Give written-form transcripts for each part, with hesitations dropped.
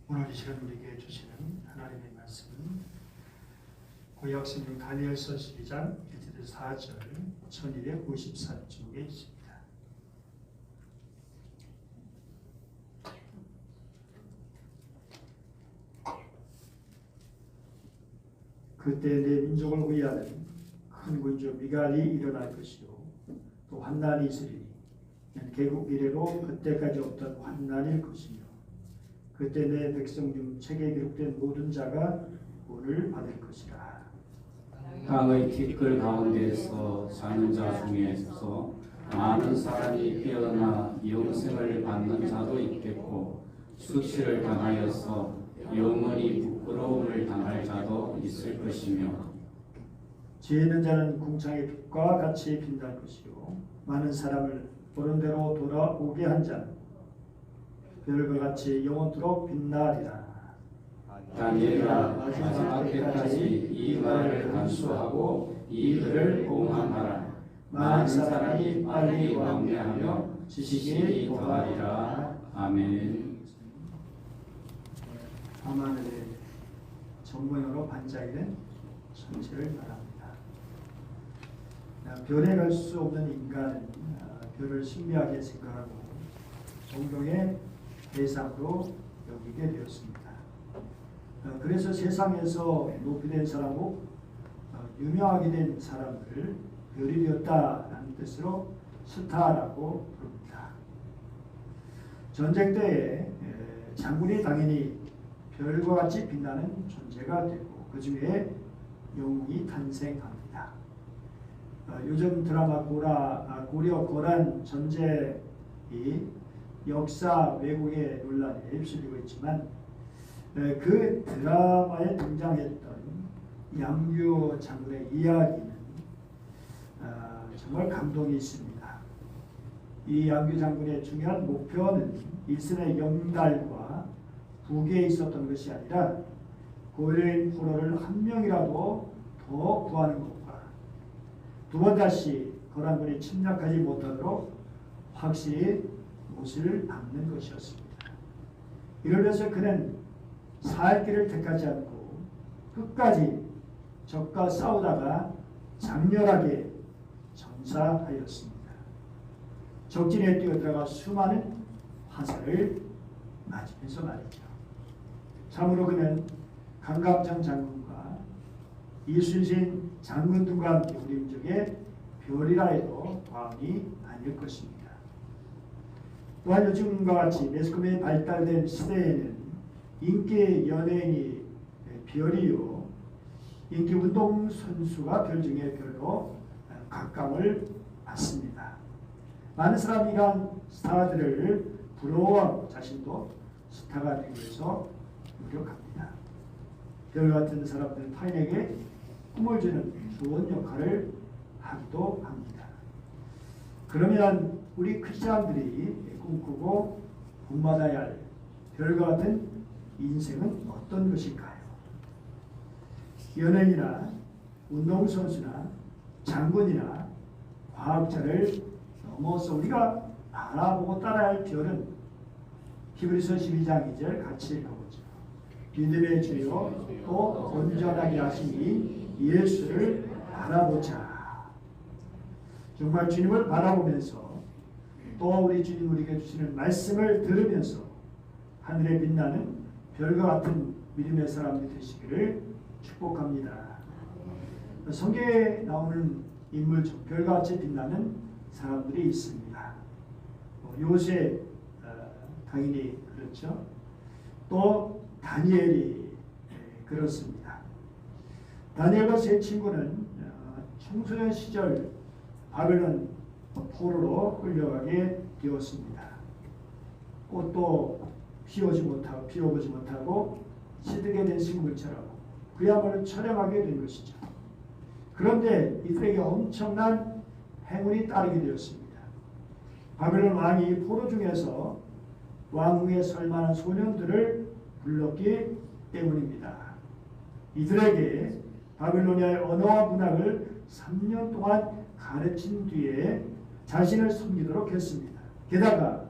오늘 이 시간 우리에게 주시는 하나님의 말씀은 구약성경 다니엘서 12장 1절에서 4절 1254쪽에 있습니다. 그때 내 민족을 위하는 큰 군주 미갈이 일어날 것이요 또 환난이 있으리니 개국 이래로 그때까지 없던 환난일 것이며 그때 내 백성 중 책에 기록된 모든 자가 구원을 받을 것이라. 땅의 티끌 가운데에서 사는 자 중에서 많은 사람이 깨어나 영생을 받는 자도 있겠고 수치를 당하여서 영원히 부끄러움을 당할 자도 있을 것이며 지혜 있는 자는 궁창의 빛과 같이 빛날 것이요 많은 사람을 보는 대로 돌아오게 한 자는 별과 같이 영원토록 빛나리라. 다니엘아 마지막 때까지 이 말을 간수하고 이 글을 공함하라. 많은 사람이 빨리 왕래하며 지식이 더하리라. 아멘. 밤하늘에 전모형으로 반짝이는 천체를 말합니다. 별에 갈 수 없는 인간은 별을 신비하게 생각하고 존경의 대상으로 여기게 되었습니다. 그래서 세상에서 높이 된 사람고 유명하게 된 사람들을 별이 되었다라는 뜻으로 스타라고 부릅니다. 전쟁 때에 장군이 당연히 별과 같이 빛나는 존재가 되고 그 중에 영웅이 탄생합니다. 요즘 드라마 고려 거란 전쟁이 역사 왜곡의 논란에 휩쓸리고 있지만 그 드라마에 등장했던 양규 장군의 이야기는 정말 감동이 있습니다. 이 양규 장군의 중요한 목표는 일선의 영달과 북에 있었던 것이 아니라 고려인 포로를 한 명이라도 더 구하는 것과 두 번 다시 거란군이 침략하지 못하도록 확실히 못을 박는 것이었습니다. 이를 위해서 그는 살 길을 택하지 않고 끝까지 적과 싸우다가 장렬하게 전사하였습니다. 적진에 뛰어들어가 수많은 화살을 맞으면서 말이죠. 참으로 그는 강갑장 장군과 이순신 장군 등과 함께 우리 민족의 별이라 해도 과언이 아닐 것입니다. 또한 요즘과 같이 매스컴이 발달된 시대에는 인기 연예인이 별이요 인기 운동 선수가 별 중에 별로 각광을 받습니다. 많은 사람이 이러한 스타들을 부러워하고 자신도 스타가 되기 위해서 노력합니다. 별 같은 사람들은 타인에게 꿈을 주는 좋은 역할을 하기도 합니다. 그러면 우리 크리스찬들이 꿈꾸고 본받아야 할 별과 같은 인생은 어떤 것일까요? 연예인이나 운동선수나 장군이나 과학자를 넘어서 우리가 바라보고 따라야 할 별은 히브리서 12장 2절 같이 읽어보죠. 믿음의 주요 또 온전하게 하시니 예수를 바라보자. 정말 주님을 바라보면서 또 우리 주님 우리에게 주시는 말씀을 들으면서 하늘에 빛나는 별과 같은 믿음의 사람이 되시기를 축복합니다. 성경에 나오는 인물 중 별과 같이 빛나는 사람들이 있습니다. 요셉 당연히 그렇죠. 또 다니엘이 그렇습니다. 다니엘과 세 친구는 청소년 시절 바벨론 포로로 끌려가게 되었습니다. 꽃도 피워보지 못하고 시들게 된 식물처럼 그야말로 처량하게 된 것이죠. 그런데 이들에게 엄청난 행운이 따르게 되었습니다. 바벨론 왕이 포로 중에서 왕궁에 설 만한 소년들을 불렀기 때문입니다. 이들에게 바빌로니아의 언어와 문학을 3년 동안 가르친 뒤에 자신을 섬기도록 했습니다. 게다가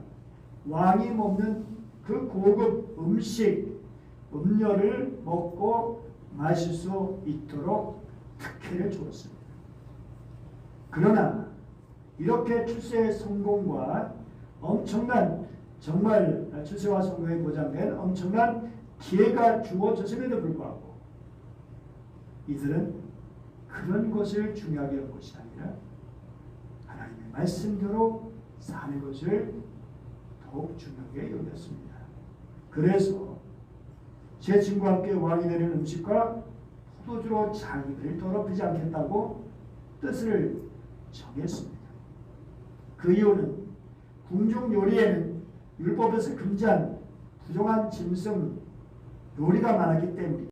왕이 먹는 그 고급 음식 음료를 먹고 마실 수 있도록 특혜를 주었습니다. 그러나 이렇게 출세의 성공과 엄청난 정말 출세와 성공에 보장된 엄청난 기회가 주어졌음에도 불구하고 이들은 그런 것을 중요하게 여긴 것이 아니라 하나님의 말씀대로 사는 것을 더욱 중요하게 여겼습니다. 그래서 제 친구와 함께 왕이 내린 음식과 포도주로 자기를 더럽히지 않겠다고 뜻을 정했습니다. 그 이유는 궁중 요리에는 율법에서 금지한 부정한 짐승 요리가 많았기 때문이고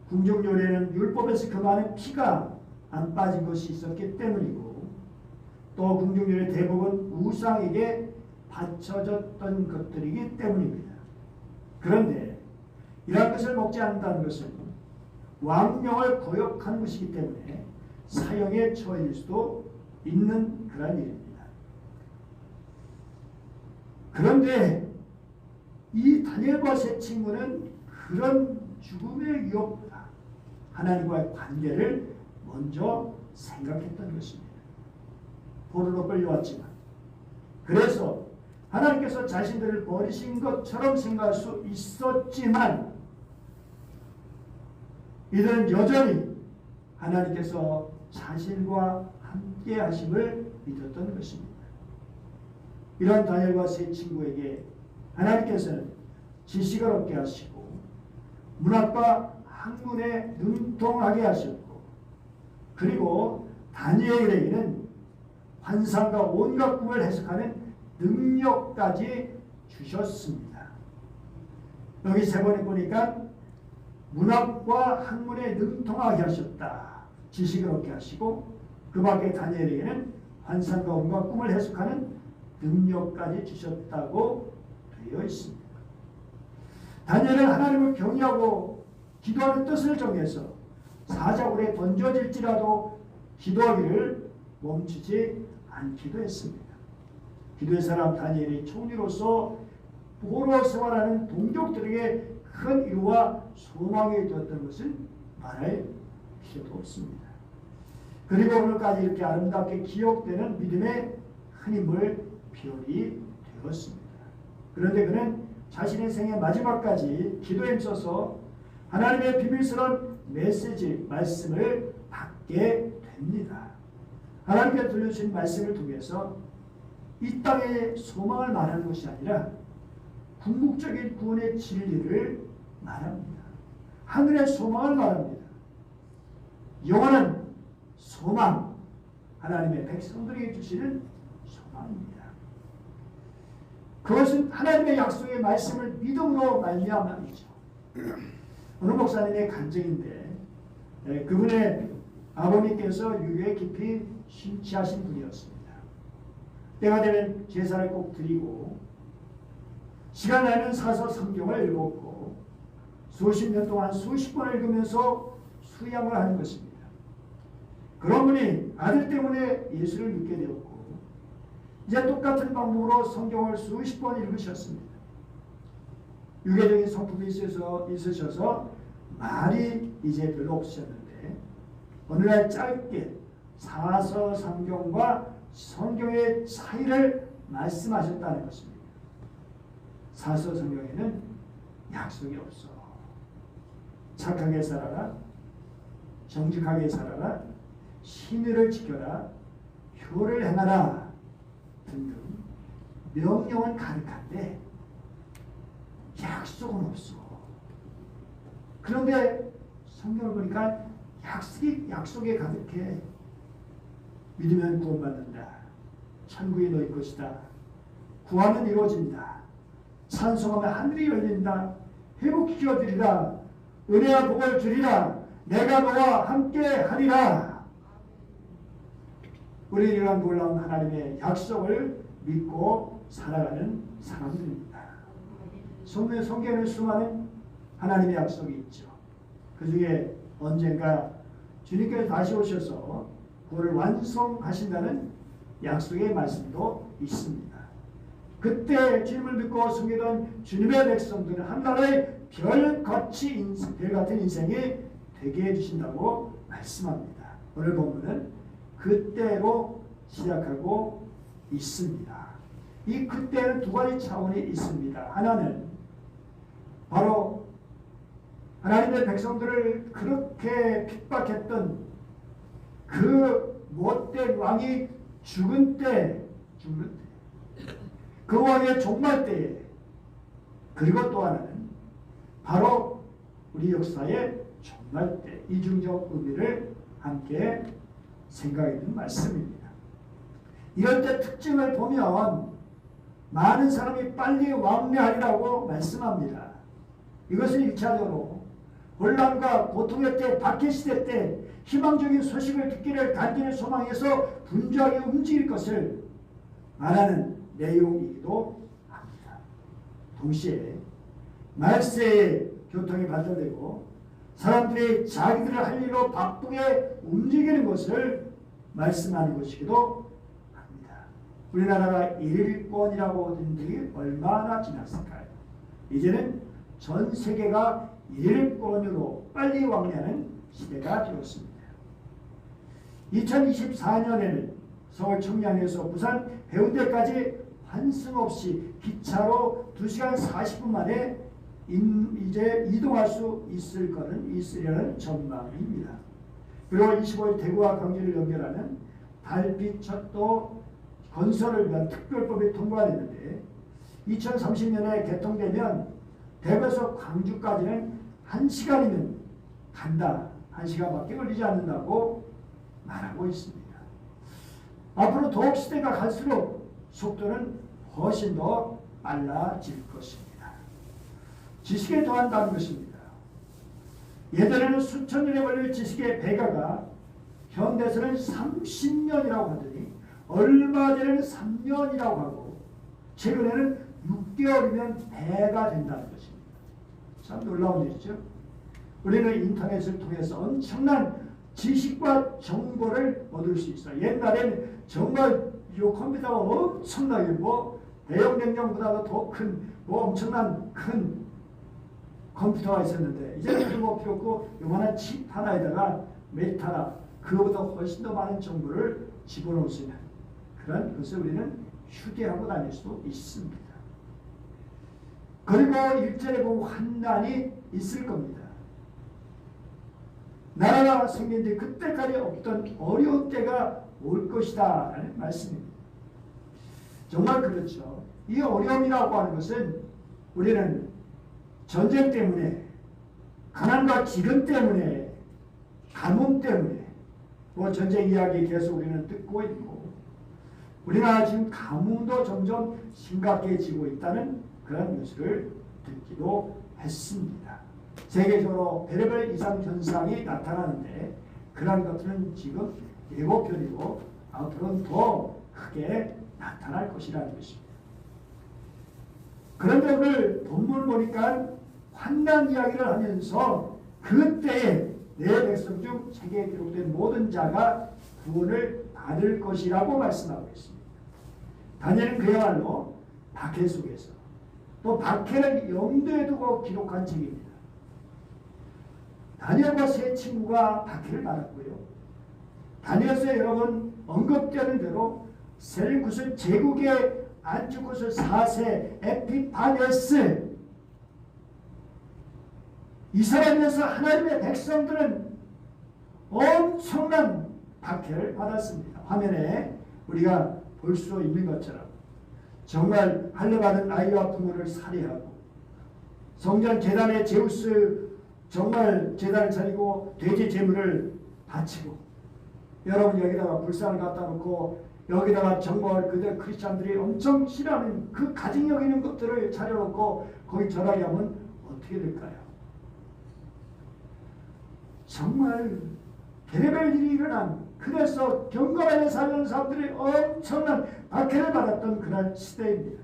궁중 요리에는 율법에서 금하는 피가 안 빠진 것이 있었기 때문이고 또 궁중 요리 대부분 우상에게 바쳐졌던 것들이기 때문입니다. 그런데 이러한 것을 먹지 않는다는 것은 왕명을 거역하는 것이기 때문에 사형에 처해질 수도 있는 그런 일입니다. 그런데 이 다니엘과 세 친구는 그런 죽음의 위협보다 하나님과의 관계를 먼저 생각했던 것입니다. 포로로 끌려왔지만 그래서 하나님께서 자신들을 버리신 것처럼 생각할 수 있었지만 이들은 여전히 하나님께서 자신과 함께 하심을 믿었던 것입니다. 이런 다니엘과 세 친구에게 하나님께서는 지식을 얻게 하시고 문학과 학문에 능통하게 하셨고 그리고 다니엘에게는 환상과 온갖 꿈을 해석하는 능력까지 주셨습니다. 여기 세 번에 보니까 문학과 학문에 능통하게 하셨다. 지식을 얻게 하시고 그 밖에 다니엘에게는 환상과 온갖 꿈을 해석하는 능력까지 주셨다고 되어 있습니다. 다니엘은 하나님을 경외하고 기도하는 뜻을 정해서 사자굴에 던져질지라도 기도하기를 멈추지 않기도 했습니다. 기도의 사람 다니엘이 총리로서 포로 생활하는 동족들에게 큰 위로와 소망이 되었던 것을 말할 필요도 없습니다. 그리고 오늘까지 이렇게 아름답게 기억되는 믿음의 큰 힘을 비원이 되었습니다. 그런데 그는 자신의 생애 마지막까지 기도에 있어서 하나님의 비밀스러운 메시지, 말씀을 받게 됩니다. 하나님께 들려주신 말씀을 통해서 이 땅의 소망을 말하는 것이 아니라 궁극적인 구원의 진리를 말합니다. 하늘의 소망을 말합니다. 영원한 소망, 하나님의 백성들에게 주시는 소망입니다. 그것은 하나님의 약속의 말씀을 믿음으로 말미암아이죠. 어느 목사님의 간증인데 그분의 아버님께서 유교에 깊이 심취하신 분이었습니다. 때가 되면 제사를 꼭 드리고 시간 나면 사서 성경을 읽었고 수십 년 동안 수십 번을 읽으면서 수양을 하는 것입니다. 그런 분이 아들 때문에 예수를 믿게 되었고 이제 똑같은 방법으로 성경을 수십 번 읽으셨습니다. 유교적인 성품이 있으셔서 말이 이제 별로 없으셨는데 어느 날 짧게 사서 성경과 성경의 차이를 말씀하셨다는 것입니다. 사서 성경에는 약속이 없어. 착하게 살아라. 정직하게 살아라. 신의를 지켜라. 효를 행하라. 등등 명령은 가득한데 약속은 없어. 그런데 성경을 보니까 약속이 가득해. 믿으면 구원받는다. 천국이 너희 것이다. 구하면 이루어진다. 찬송하면 하늘이 열린다. 회복시켜 드리라. 은혜와 복을 주리라. 내가 너와 함께 하리라. 우리는 이러한 놀라운 하나님의 약속을 믿고 살아가는 사람들입니다. 성경에 수많은 하나님의 약속이 있죠. 그 중에 언젠가 주님께서 다시 오셔서 그걸 완성하신다는 약속의 말씀도 있습니다. 그때 주님을 믿고 섬기던 주님의 백성들은 한나라의 별 같은 인생이 되게 해주신다고 말씀합니다. 오늘 본문은 그때로 시작하고 있습니다. 이 그때는 두 가지 차원이 있습니다. 하나는 바로 하나님의 백성들을 그렇게 핍박했던 그 못된 왕이 죽은 때, 그 왕의 종말 때에, 그리고 또 하나는 바로 우리 역사의 종말 때, 이중적 의미를 함께 생각해 둔 말씀입니다. 이럴 때 특징을 보면 많은 사람이 빨리 왕래하리라고 말씀합니다. 이것은 1차적으로 혼란과 고통의 때, 박해시대 때 희망적인 소식을 듣기를 간절히 소망해서 분주하게 움직일 것을 말하는 내용이기도 합니다. 동시에 말세의 교통이 발달되고 사람들이 자기들을 할 일로 바쁘게 움직이는 것을 말씀하는 것이기도 합니다. 우리나라가 일일권이라고 된 적이 얼마나 지났을까요? 이제는 전 세계가 일일권으로 빨리 왕래하는 시대가 되었습니다. 2024년에는 서울 청량에서 부산 해운대까지 환승 없이 기차로 2시간 40분 만에 이제 이동할 수 있으려는 전망입니다. 그리고 25일 대구와 광주를 연결하는 달빛철도 건설을 위한 특별법이 통과됐는데 2030년에 개통되면 대구에서 광주까지는 1시간이면 간다. 1시간밖에 걸리지 않는다고 말하고 있습니다. 앞으로 더욱 시대가 갈수록 속도는 훨씬 더 빨라질 것입니다. 지식에 더한다는 것입니다. 예전에는 수천 년에 걸릴 지식의 배가가 현대에서는 30년이라고 하더니 얼마 전에는 3년이라고 하고 최근에는 6개월이면 배가 된다는 것입니다. 참 놀라운 일이죠. 우리는 인터넷을 통해서 엄청난 지식과 정보를 얻을 수 있어요. 옛날에는 정말 이 컴퓨터가 엄청나게 대형 냉장고보다 더 큰 엄청난 큰 컴퓨터가 있었는데 이제는 그거 필요 없고 요만한 칩 하나에다가 메타라 그거보다 훨씬 더 많은 정보를 집어넣을 수 있는 그런 것을 우리는 휴대하고 다닐 수 있습니다. 그리고 1절에 보면 환난이 있을 겁니다. 나라가 생긴 뒤 그때까지 없던 어려운 때가 올 것이다 라는 말씀입니다. 정말 그렇죠. 이 어려움이라고 하는 것은 우리는 전쟁 때문에 가난과 기근 때문에 가뭄 때문에 전쟁 이야기 계속 우리는 듣고 있고 우리나라 지금 가뭄도 점점 심각해지고 있다는 그런 뉴스를 듣기도 했습니다. 세계적으로 별의별 이상 현상이 나타나는데 그런 것들은 지금 예고편이고 앞으로는 더 크게 나타날 것이라는 것입니다. 그런데 오늘 본문을 보니까 환난 이야기를 하면서 그때에 내 백성 중 책에 기록된 모든 자가 구원을 받을 것이라고 말씀하고 있습니다. 다니엘은 그야말로 박해 속에서 또 박해를 염두에 두고 기록한 책입니다. 다니엘과 세 친구가 박해를 받았고요. 다니엘서에 여러 번 언급되는 대로 셀구스 제국의 안티오쿠스 4세 에피파네스 이 사람에서 하나님의 백성들은 엄청난 박해를 받았습니다. 화면에 우리가 볼 수 있는 것처럼 정말 할례받은 아이와 부모를 살해하고 성전 제단에 제우스 정말 제단을 차리고 돼지 제물을 바치고 여러분 여기다가 불상을 갖다 놓고 여기다가 정말 그들 크리스찬들이 엄청 싫어하는 그 가증 여기는 것들을 차려놓고 거기 절하게 하면 어떻게 될까요? 정말 별의별 일이 일어난 그래서 경건하게 사는 사람들이 엄청난 박해를 받았던 그런 시대입니다.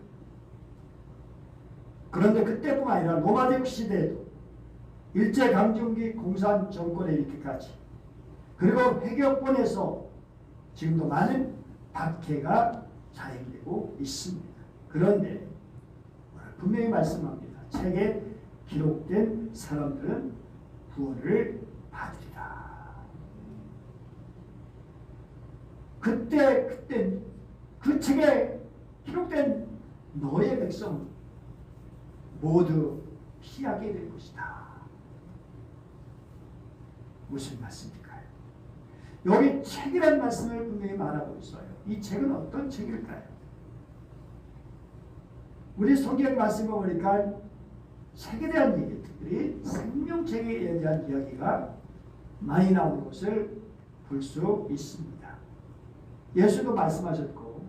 그런데 그때뿐만 아니라 로마제국 시대에도 일제강점기 공산 정권에 이르기까지 그리고 회교권에서 지금도 많은 박해가 자행되고 있습니다. 그런데 분명히 말씀합니다. 책에 기록된 사람들은 구원을 받으리라. 그때 그 책에 기록된 너의 백성 모두 피하게 될 것이다. 무슨 말씀일까요? 여기 책이라는 말씀을 분명히 말하고 있어요. 이 책은 어떤 책일까요? 우리 성경 말씀을 보니까 책에 대한 얘기, 특별히 생명책에 대한 이야기가 많이 나오는 것을 볼 수 있습니다. 예수도 말씀하셨고,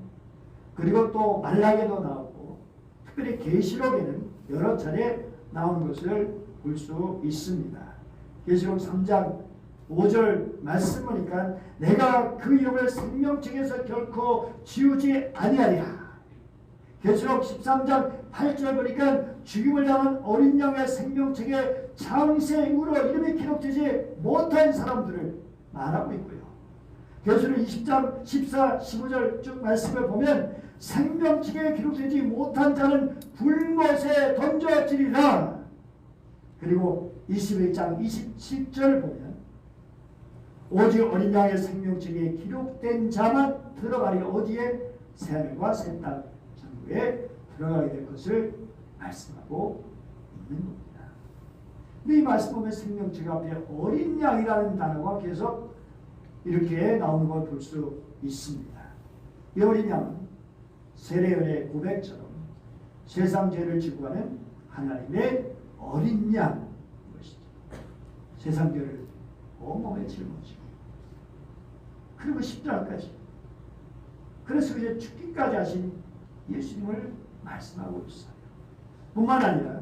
그리고 또 말라기도 나오고, 특별히 계시록에는 여러 차례 나오는 것을 볼 수 있습니다. 계시록 3장 5절 말씀 보니까 내가 그 이름을 생명책에서 결코 지우지 아니하리라. 계시록 13장 8절 보니까 죽임을 당한 어린 양의 생명책에 장세으로 이름이 기록되지 못한 사람들을 말하고 있고요. 계시록 20장 14, 15절 쭉 말씀을 보면 생명책에 기록되지 못한 자는 불못에 던져지리라. 그리고 21장 27절 보면 오직 어린 양의 생명책에 기록된 자만 들어가리. 어디에? 새하늘과 새 땅 천국에 들어가게 될 것을 말씀하고 있는 겁니다. 근데 이 말씀 보면 생명책 앞에 어린 양이라는 단어가 계속 이렇게 나오는 걸 볼 수 있습니다. 이 어린 양은 세례요의 고백처럼 세상 죄를 지고 가는 하나님의 어린 양인 것이죠. 세상 죄를 온몸에 짊어지고 그리고 십자가까지, 그래서 이제 죽기까지 하신 예수님을 말씀하고 있어요. 뿐만 아니라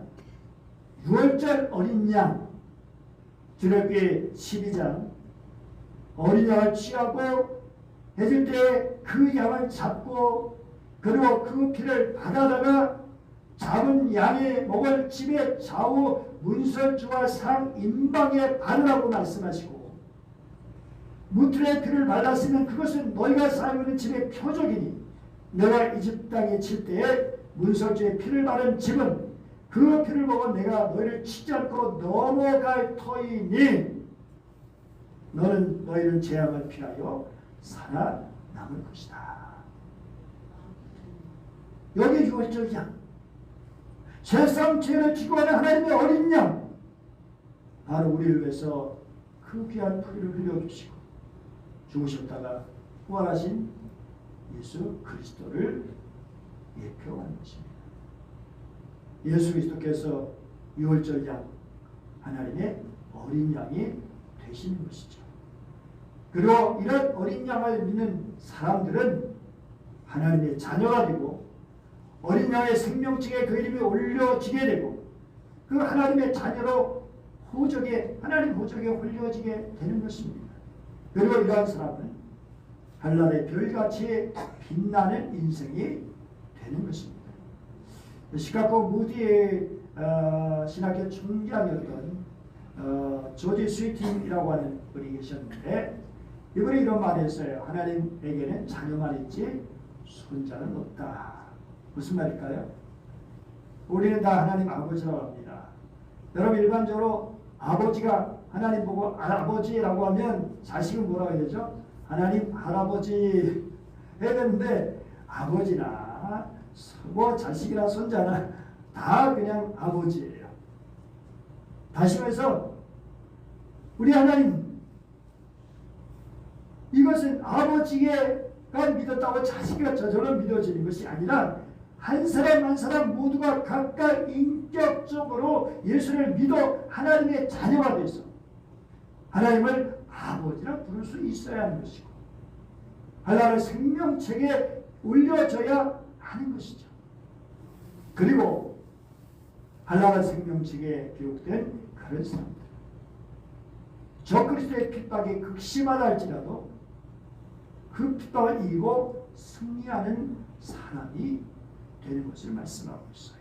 유월절 어린 양, 주례기 12장 어린 양을 취하고 해질 때 그 양을 잡고 그리고 그 피를 받아다가 잡은 양의 목을 집의 좌우 문설주와 상 임방에 바르라고 말씀하시고, 무틀의 피를 발랐으면 그것은 너희가 살고 있는 집의 표적이니 내가 이집 땅에 칠 때에 문설주의 피를 바른 집은 그 피를 먹어 내가 너희를 치지 않고 넘어갈 터이니 너희는 재앙을 피하여 살아남을 것이다. 여기 유월절 양, 세상 죄를 지고 가는 하나님의 어린 양, 바로 우리를 위해서 그 귀한 피를 흘려주시고 죽으셨다가 부활하신 예수 그리스도를 예표하는 것입니다. 예수 그리스도께서 유월절 양, 하나님의 어린 양이 되시는 것이죠. 그리고 이런 어린 양을 믿는 사람들은 하나님의 자녀가 되고 어린 양의 생명책에 그 이름이 올려지게 되고 그 하나님의 자녀로 하나님 호적에 올려지게 되는 것입니다. 그리고 이러한 사람은 한낮의 별같이 빛나는 인생이 되는 것입니다. 시카고 무디의 신학교 총장이었던 조지 스위팅이라고 하는 분이 계셨는데, 이분이 이런 말을 했어요. 하나님에게는 자녀만 있지 손자는 없다. 무슨 말일까요? 우리는 다 하나님 아버지라고 합니다. 여러분, 일반적으로 아버지가 하나님 보고 아버지라고 하면 자식은 뭐라고 해야 되죠? 하나님 할아버지 해야 되는데, 아버지나 뭐 자식이나 손자나 다 그냥 아버지예요. 다시 말해서 우리 하나님, 이것은 아버지가 믿었다고 자식이가 저절로 믿어지는 것이 아니라 한 사람 한 사람 모두가 각각 인격적으로 예수를 믿어 하나님의 자녀가 돼서 하나님을 아버지라 부를 수 있어야 하는 것이고, 하나님의 생명책에 올려져야 하는 것이죠. 그리고 하나님의 생명책에 기록된 그런 사람들, 적그리스도의 핍박이 극심하다 할지라도 그 핍박을 이기고 승리하는 사람이 되는 것을 말씀하고 있어요.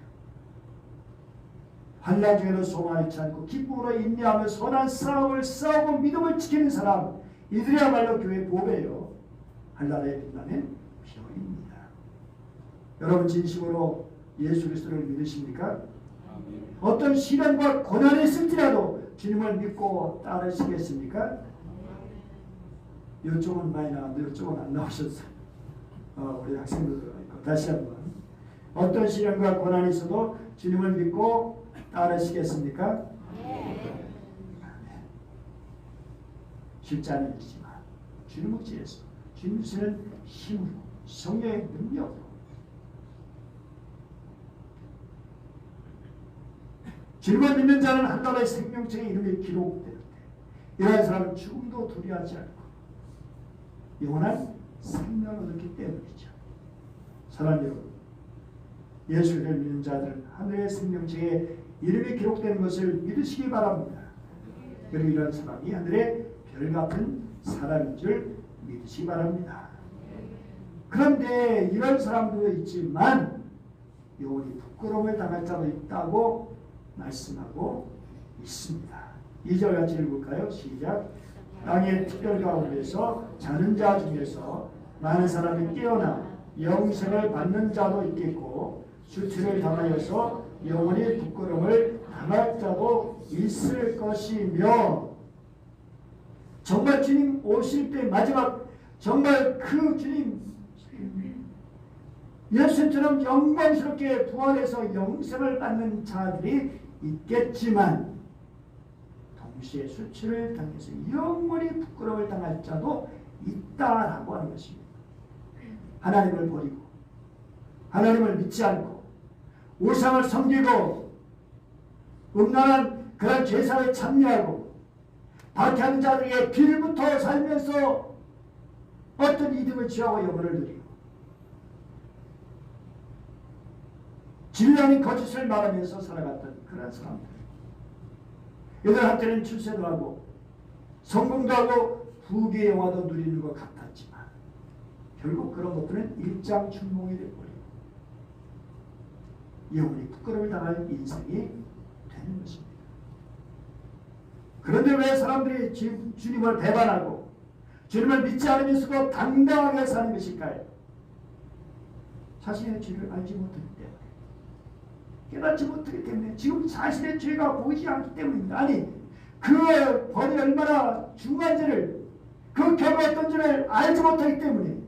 환난 중에도 소망하지 않고 기쁨으로 인내하며 선한 싸움을 싸우고 믿음을 지키는 사람, 이들이야말로 교회의 보배요 한나라에 빛나는 별입니다. 여러분 진심으로 예수 그리스도를 믿으십니까? 어떤 시련과 고난이 있을지라도 주님을 믿고 따르시겠습니까? 이쪽은 많이 나왔는데 이쪽은 안 나오셨어요. 우리 학생들도 있고 다시 한번 어떤 시련과 고난이 있어도 주님을 믿고 따르시겠습니까? 쉽지 않은 일이지만 주님을 지혜서 주님 주시는 힘으로 성령의 능력으로 주님을 믿는 자는 한 나라의 생명책의 이름이 기록되는데 이러한 사람은 죽음도 두려워하지 않고 영원한 생명을 얻기 때문이죠. 사랑하는 여러분, 예수를 믿는 자들은 하늘의 생명책에 이름이 기록되는 것을 믿으시기 바랍니다. 그리고 이런 사람이 하늘의 별 같은 사람인 줄 믿으시기 바랍니다. 그런데 이런 사람도 있지만 영원히 부끄러움을 당할 자도 있다고 말씀하고 있습니다. 2절 같이 읽을까요? 시작. 땅의 특별 가운데서 자는 자 중에서 많은 사람이 깨어나 영생을 받는 자도 있겠고 수치를 당하여서 영원히 부끄러움을 당할 자도 있을 것이며 정말 주님 오실 때 마지막 정말 그 주님 예수처럼 영광스럽게 부활해서 영생을 받는 자들이 있겠지만 동시에 수치를 당해서 영원히 부끄러움을 당할 자도 있다라고 하는 것입니다. 하나님을 버리고 하나님을 믿지 않고 우상을 섬기고 음란한 그런 제사에 참여하고 박해하는 자들에게 빌부터 살면서 어떤 이득을 취하고 영혼을 누리고 진리 아닌 거짓을 말하면서 살아갔던 그런 사람들. 이들 한때는 출세도 하고 성공도 하고 부귀의 영화도 누리는 것 같았지만 결국 그런 것들은 일장춘몽이 되어버리고 영원히 부끄러움을 당할 인생이 되는 것입니다. 그런데 왜 사람들이 주님을 배반하고 주님을 믿지 않으면서도 당당하게 사는 것일까요? 자신의 죄를 알지 못하기 때문에 깨닫지 못하기 때문에 지금 자신의 죄가 보이지 않기 때문입니다. 아니 그 벌이 얼마나 중요한 죄를 그 결과 어떤 죄를 알지 못하기 때문에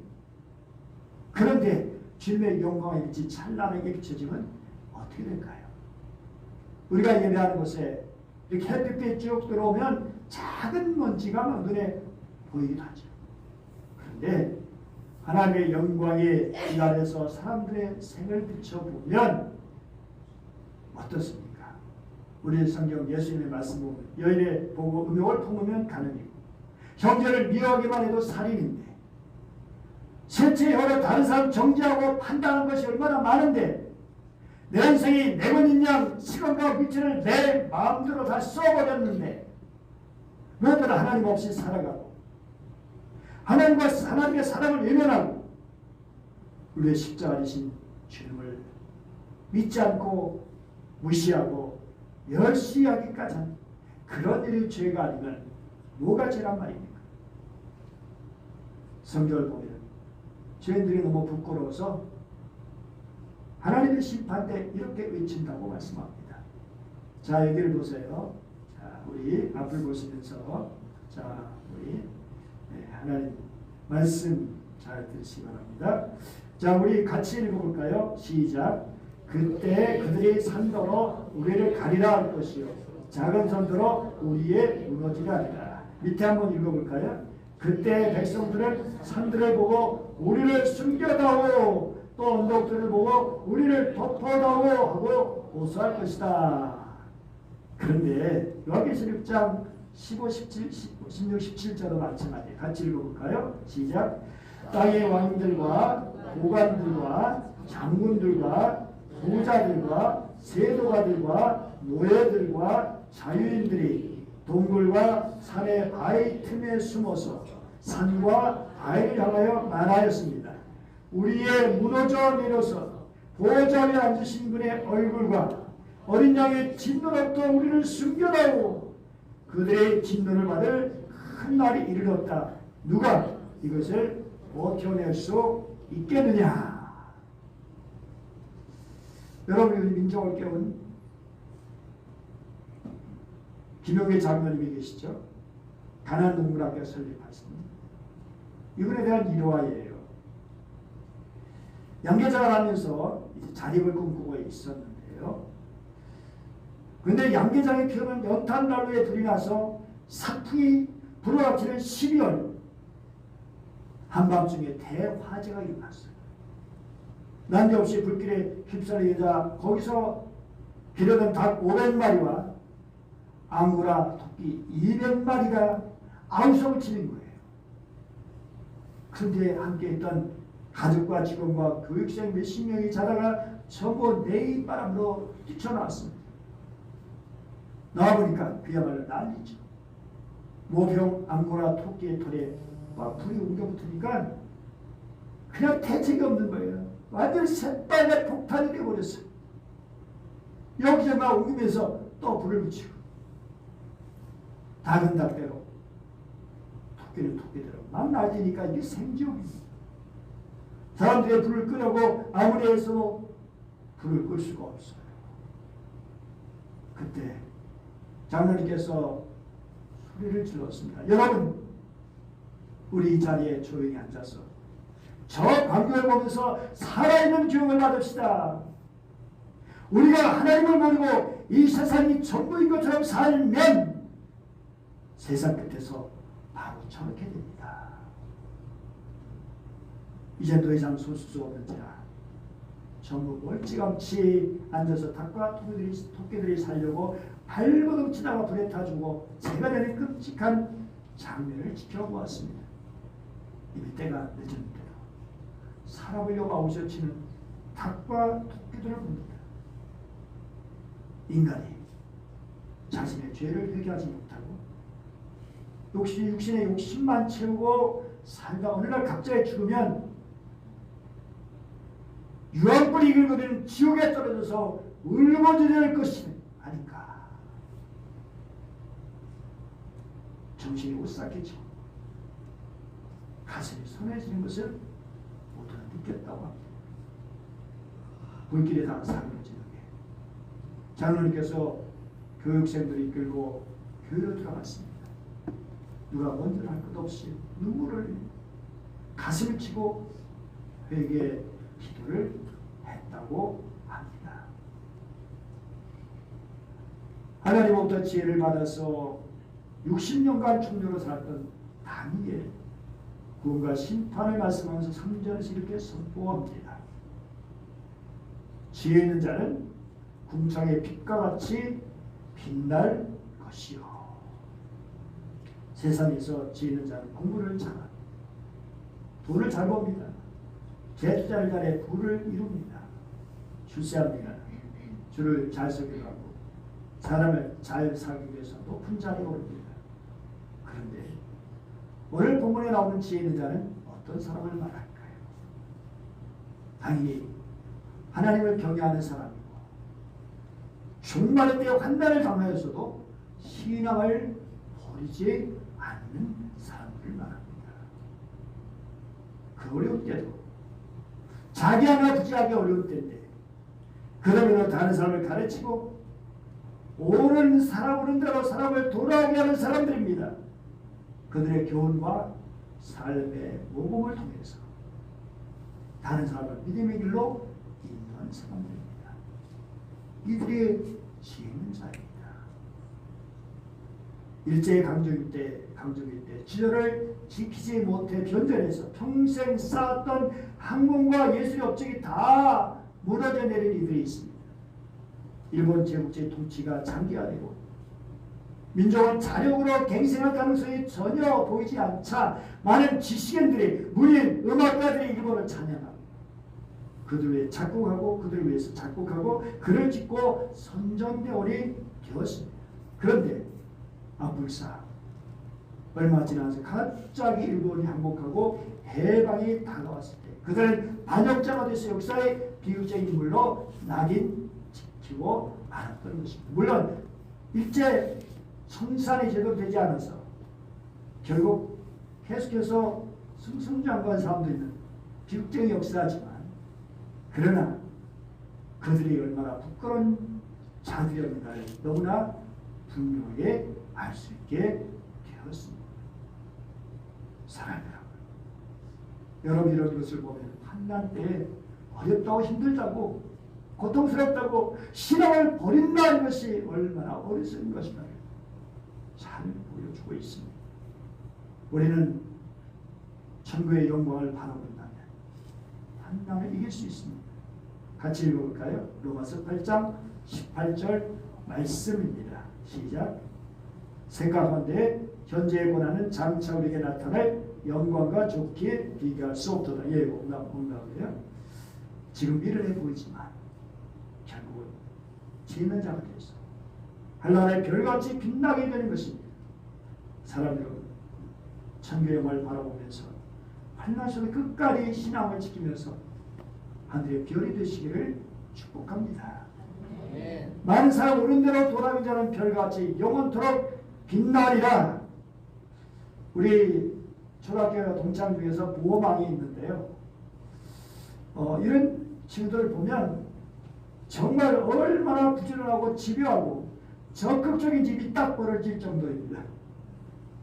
그런데 주님의 영광의 빛이 찬란하게 비춰지면 어떻게 될까요? 우리가 예배하는 곳에 이렇게 햇빛이 쭉 들어오면 작은 먼지가 막 눈에 보이기도 하죠. 그런데 하나님의 영광의 이 아래서 사람들의 생을 비춰보면 어떻습니까? 우리 성경 예수님의 말씀 보면 여인의 보고 음욕을 품으면 간음이고 형제를 미워하기만 해도 살인인데 셋째 혀로 다른 사람 정죄하고 판단하는 것이 얼마나 많은데 내 인생이 내건인 양 시간과 물질을 내 마음대로 다 써버렸는데 무엇보다 하나님 없이 살아가고 하나님의 사랑을 외면하고 우리의 십자가 지신 주님을 믿지 않고 무시하고 멸시하기까지 하는 그런 일이 죄가 아니면 뭐가 죄란 말입니까? 성경을 보면 죄인들이 너무 부끄러워서 하나님의 심판 때 이렇게 외친다고 말씀합니다. 자, 여기를 보세요. 자, 우리 앞을 보시면서 자, 우리 하나님 말씀 잘 들으시기 바랍니다. 자, 우리 같이 읽어볼까요? 시작. 그때 그들이 산더러 우리를 가리라 할 것이요 작은 산더러 우리의 무너지라 하리라. 밑에 한번 읽어볼까요? 그때 백성들은 산들을 보고 우리를 숨겨다오 또 언덕들을 보고 우리를 덮어다오 하고 호소할 것이다. 그런데 요한계시록 6장 15, 17, 16, 17절도 마찬가지 같이 읽어볼까요? 시작. 땅의 왕들과 고관들과 장군들과 부자들과 세도가들과 노예들과 자유인들이 동굴과 산의 바위 틈에 숨어서 산과 바위를 향하여 말하였습니다. 우리의 무너져 내려서 보좌 위에 앉으신 분의 얼굴과 어린 양의 진노로부터 우리를 숨겨다오. 그들의 진노를 받을 큰 날이 이르렀다. 누가 이것을 버텨낼 수 있겠느냐. 여러분이 우리 민족을 깨운 김용희 장로님이 계시죠? 가난농구학교 설립하셨습니다. 이분에 대한 일화예요. 양계장을 하면서 이제 자립을 꿈꾸고 있었는데요. 그런데 양계장의 피어는 연탄 난로에 불이 나서 사풍이 불어닥치는 12월 한밤중에 대화재가 일어났어요. 난데없이 불길에 휩싸이자 거기서 기르던 닭 500마리와 앙구라 토끼 200마리가 아우성을 치는 거예요. 그런데 함께 있던 가족과 직원과 교육생 몇십 명이 자다가 전부 내입바람으로 뛰쳐나왔습니다. 나와보니까 그야말로 난리죠. 모병 앙구라 토끼의 털에 막 불이 옮겨붙으니까 그냥 대책이 없는 거예요. 완전 새빨간 폭탄이 되어버렸어요. 여기저기 옮기면서 또 불을 붙이고 닭은 닭대로 토끼는 토끼대로 막 날뛰니까 이게 생지옥입니다. 사람들의 불을 끄려고 아무리 해서도 불을 끌 수가 없어요. 그때 장로님께서 소리를 질렀습니다. 여러분, 우리 이 자리에 조용히 앉아서 저 광경을 보면서 살아있는 교육을 받읍시다. 우리가 하나님을 모르고 이 세상이 전부인 것처럼 살면 세상 끝에서 바로 저렇게 됩니다. 이제 더 이상 설 수 없는 자 전부 멀찌감치 앉아서 닭과 토끼들이 살려고 발버둥 치다가 불에 타주고 제가 되는 끔찍한 장면을 지켜보았습니다. 이미 때가 늦었는데도 살아보려고 아우셔치는 닭과 토끼들을 봅니다. 인간이 자신의 죄를 회개하지 못하고 육신의 욕심만 채우고 살다 어느 날 각자의 죽으면 유황불이 긁어대는 지옥에 떨어져서 울부짖어야 할 것이 아닌가. 정신이 오싹해지고 가슴이 선해지는 것을 모두는 느꼈다고 합니다. 불길에 닿은 사람을 지르게 장로님께서 교육생들을 이끌고 교회로 들어갔습니다. 누가 먼저 할 것 없이 눈물을 가슴을 치고 회개 기도를 했다고 합니다. 하나님으로부터 지혜를 받아서 60년간 충녀로 살았던 다니엘, 구원과 심판을 말씀하면서 3절에서 이렇게 선포합니다. 지혜 있는 자는 궁창의 빛과 같이 빛날 것이요. 세상에서 지혜 있는 자는 공부를 잘합니다. 돈을 잘 법니다. 재투자를 잘해 부를 이룹니다. 출세합니다. 주를 잘 섬기고 하고 사람을 잘 살기 위해서 높은 자리에 오릅니다. 그런데 오늘 본문에 나오는 지혜 있는 자는 어떤 사람을 말할까요? 당연히 하나님을 경외하는 사람이고 종말의 때에 환난을 당하였어도 신앙을 버리지 않는 사람들을 말합니다. 그 어려울 때도 자기 하나 부지하기 어려울 때인데 그러면 다른 사람을 가르치고 옳은 살아오는 대로 사람을 돌아오게 하는 사람들입니다. 그들의 교훈과 삶의 모범을 통해서 다른 사람을 믿음의 길로 인도하는 사람들입니다. 이들이 지혜 있는 자입니다. 일제의 강점기 때 지도를 지키지 못해 변전해서 평생 쌓았던 학문과 예술의 업적이 다 무너져 내린 이들이 있습니다. 일본 제국주의 통치가 장기화되고 민족은 자력으로 갱생할 가능성이 전혀 보이지 않자 많은 지식인들이 문인, 음악가들이 일본을 찬양하고 그들 위해 작곡하고 그들을 위해서 작곡하고 글을 짓고 선전대원이 되었습니다. 그런데 불사 얼마 지나서 갑자기 일본이 항복하고 해방이 다가왔을 때 그들은 반역자가 돼서 역사의 비극적인 인물로 낙인찍히고 말았던 것입니다. 물론 일제 청산이 제대로 되지 않아서 결국 계속해서 승승장구한 사람도 있는 비극적인 역사지만 그러나 그들이 얼마나 부끄러운 자들이었는가를 너무나 분명하게 알 수 있게 되었습니다. 사랑하는 여러분, 이런 것을 보면 환난 때에 어렵다고 힘들다고 고통스럽다고 신앙을 버린다는 것이 얼마나 어리석은 것인가 잘 보여주고 있습니다. 우리는 천국의 영광을 바라본다면 환난을 이길 수 있습니다. 같이 읽어볼까요? 로마서 8장 18절 말씀입니다. 시작. 생각하건대 현재의 고난은 장차 우리에게 나타날 영광과 좋기에 비교할 수 없도다. 예, 응답이에요. 지금 미련해 보이지만 결국은 지는 자가 되어서 한나라의 별같이 빛나게 되는 것입니다. 사람 여러분, 천국의 영광을 바라보면서 환난 속에 끝까지 신앙을 지키면서 하늘의 별이 되시기를 축복합니다. 많은 사람 오른 대로 돌아가는 자는 별같이 영원토록 빛나리라. 우리 초등학교 동창 중에서 보호망이 있는데요. 이런 친구들을 보면 정말 얼마나 부지런하고 집요하고 적극적인 집이 딱 벌어질 정도입니다.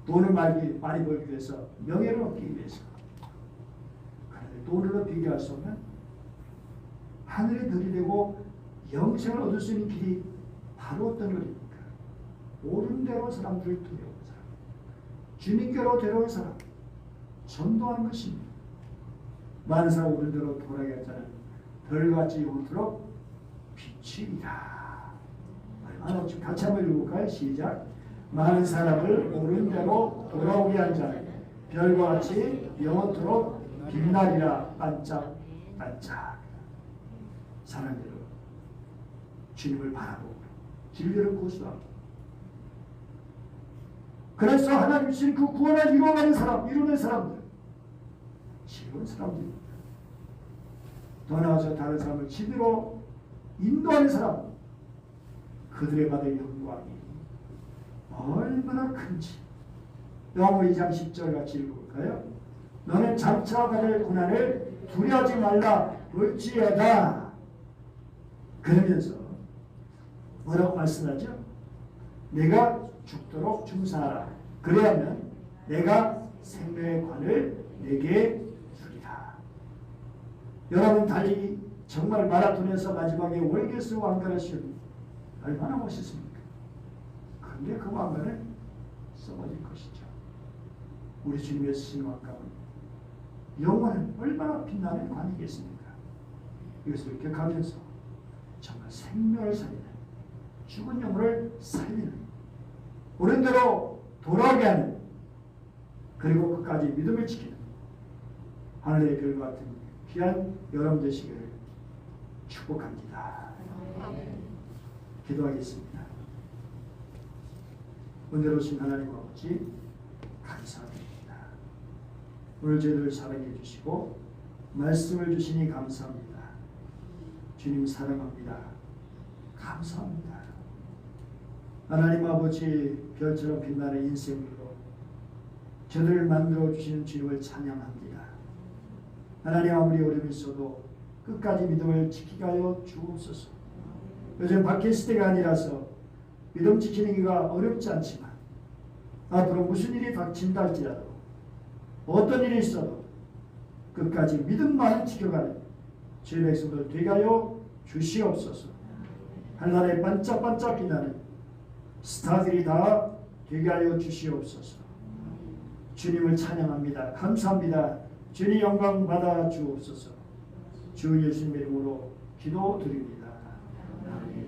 돈을 많이 벌기 위해서, 명예를 얻기 위해서. 그런데 돈으로 비교할 수 없는 하늘에 들이대고 영생을 얻을 수 있는 길이 바로 어떤 것입니까? 옳은 대로 사람들을 데려오는 사람, 주님께로 데려오는 사람, 전도하는 것입니다. 많은 사람 옳은 대로 돌아가게 할 자는 별같이 영원토록 빛이리라. 얼마나 좀 같이 한번 읽어볼까요? 시작. 많은 사람을 옳은 대로 돌아오게 한 자는 별과 같이 영원토록 빛나리라. 반짝반짝. 사랑하는 여러분, 주님을 바라보고 진리를 고수하고 그래서 하나님 주신 그 구원을 이루어가는 사람, 이루는 사람들, 지혜로운 사람들입니다. 더 나아가서 다른 사람을 진리로 인도하는 사람, 그들의 받을 영광이 얼마나 큰지 요한복음 2장 10절 같이 읽어볼까요? 너는 장차 받을 고난을 두려워하지 말라 볼지어다. 그러면서 뭐라고 말씀하죠? 내가 죽도록 중사하라. 그래야면 내가 생명의 관을 내게 주리라. 여러분, 달리 정말 마라톤에서 마지막에 월계스 왕관을 씌운 얼마나 멋있습니까? 그런데 그 왕관을 써버릴 것이죠. 우리 주님의 쓰신 왕관은 영원은 얼마나 빛나는 관이겠습니까? 이것을 기억하면서 정말 생명을 살리는, 죽은 영혼을 살리는, 옳은 대로 돌아오게 하는, 그리고 끝까지 믿음을 지키는 하늘의 별과 같은 귀한 여러분 되시기를 축복합니다. 기도하겠습니다. 은혜로우신 하나님 아버지, 감사드립니다. 오늘 저희들을 사랑해 주시고 말씀을 주시니 감사합니다. 주님 사랑합니다. 감사합니다. 하나님 아버지, 별처럼 빛나는 인생으로 저들을 만들어 주시는 주님을 찬양합니다. 하나님, 아무리 어려움이 있어도 끝까지 믿음을 지키게 하여 주옵소서. 요즘 팟캐스트가 아니라서 믿음 지키기가 어렵지 않지만 앞으로 무슨 일이 닥친다 할지라도 어떤 일이 있어도 끝까지 믿음만을 지켜가는 주의 백성들 되게 하여 주시옵소서. 하늘에 반짝반짝 빛나는 스타들이 다 되게 하여 주시옵소서. 주님을 찬양합니다. 감사합니다. 주님 영광 받아 주옵소서. 주 예수님의 이름으로 기도드립니다. 아멘.